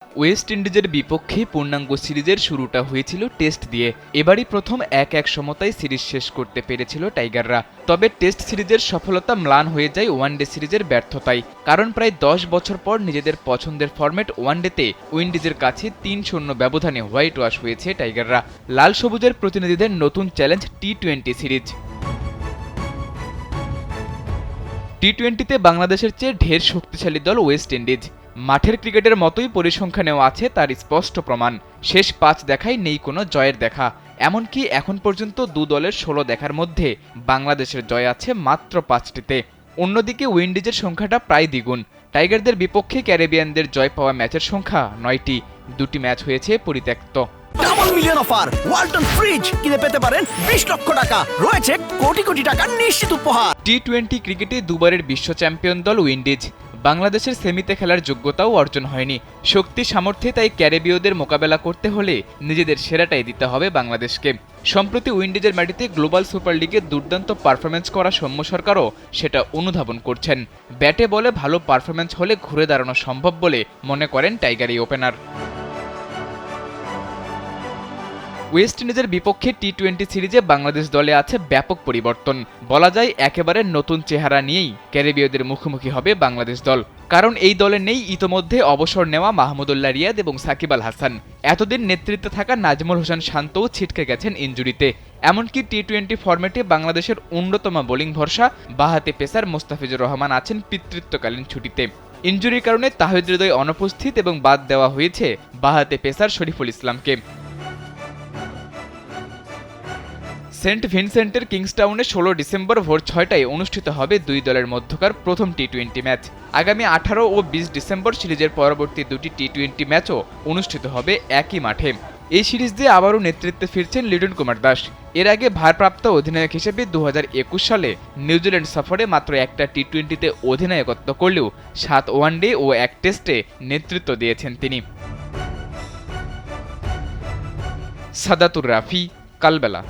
West ইন্ডিজের বিপক্ষে পূর্ণাঙ্গ সিরিজের শুরুটা হয়েছিল টেস্ট দিয়ে। এবারই প্রথম ১-১ সমতায় সিরিজ শেষ করতে পেরেছিল টাইগাররা। তবে টেস্ট সিরিজের সফলতা ম্লান হয়ে যায় ওয়ানডে সিরিজের ব্যর্থতায়। কারণ প্রায় ১০ বছর পর নিজেদের পছন্দের ফরম্যাট ওয়ানডেতে উইন্ডিজের কাছে ৩-০ ব্যবধানে হোয়াইট ওয়াশ হয়েছে টাইগাররা। লাল সবুজের প্রতিনিধিদের নতুন চ্যালেঞ্জ টি-২০ সিরিজ। টি-২০তে বাংলাদেশের চেয়ে ঢের শক্তিশালী দল ওয়েস্ট ইন্ডিজ। মাঠের ক্রিকেটের মতোই পরিসংখ্যানেও আছে তার স্পষ্ট প্রমাণ। শেষ ৫ দেখায় নেই কোনো জয়ের দেখা। এমনকি এখন পর্যন্ত দু দলের ১৬ দেখার মধ্যে বাংলাদেশের জয় আছে মাত্র ৫টিতে। অন্যদিকে উইন্ডিজের সংখ্যাটা প্রায় দ্বিগুণ। টাইগারদের বিপক্ষে ক্যারিবিয়ানদের জয় পাওয়া ম্যাচের সংখ্যা ৯টি। ২টি ম্যাচ হয়েছে পরিত্যক্ত। Double million offer Walton fridge কিনে পেতে পারেন ২০ লক্ষ টাকা, রয়েছে কোটি কোটি টাকার নিশ্চিত উপহার। টি-২০ ক্রিকেটে দুবারের বিশ্ব চ্যাম্পিয়ন দল উইন্ডিজ। বাংলাদেশের সেমিতে খেলার যোগ্যতাও অর্জন হয়নি। শক্তি সামর্থ্যে তাই ক্যারিবীয়দের মোকাবেলা করতে হলে নিজেদের সেরাটাই দিতে হবে বাংলাদেশকে। সম্প্রতি উইন্ডিজের মাটিতে গ্লোবাল সুপার লিগে দুর্দান্ত পারফরম্যান্স করা সৌম্য সরকারও সেটা অনুধাবন করছেন। ব্যাটে বলে ভালো পারফরম্যান্স হলে ঘুরে দাঁড়ানো সম্ভব বলে মনে করেন টাইগার এই ওপেনার। ওয়েস্ট ইন্ডিজের বিপক্ষে টি-২০ সিরিজে বাংলাদেশ দলে আছে ব্যাপক পরিবর্তন। বলা যায় একেবারে নতুন চেহারা নিয়েই ক্যারিবীয়দের মুখোমুখি হবে বাংলাদেশ দল। কারণ এই দলে নেই ইতোমধ্যে অবসর নেওয়া মাহমুদুল্লাহ রিয়াদ এবং সাকিব আল হাসান। এতদিন নেতৃত্বে থাকা নাজমুল হোসেন শান্তও ছিটকে গেছেন ইনজুরিতে। এমনকি টি-২০ ফরম্যাটে বাংলাদেশের অন্যতম বোলিং ভরসা বাঁহাতি পেসার মোস্তাফিজুর রহমান আছেন পিতৃত্বকালীন ছুটিতে। ইনজুরির কারণে তাহিদ হৃদয় অনুপস্থিত এবং বাদ দেওয়া হয়েছে বাঁহাতি পেসার শরীফুল ইসলামকে। সেন্ট ভিনসেন্টের কিংস্টাউনে ১৬ ডিসেম্বর ভোর ৬টায় অনুষ্ঠিত হবে দুই দলের মধ্যকার প্রথম টি-২০ ম্যাচ। আগামী ১৮ ও ২০ ডিসেম্বর সিরিজের পরবর্তী দুটি টি-২০ ম্যাচও অনুষ্ঠিত হবে একই মাঠে। এই সিরিজ দিয়ে আবারও নেতৃত্বে ফিরছেন লিটন কুমার দাস। এর আগে ভারপ্রাপ্ত অধিনায়ক হিসেবে ২০২১ সালে নিউজিল্যান্ড সফরে মাত্র একটা টি-২০তে অধিনায়কত্ব করলেও ৭ ওয়ানডে ও ১ টেস্টে নেতৃত্ব দিয়েছেন তিনি। সাদাতুর রাফি, কালবেলা।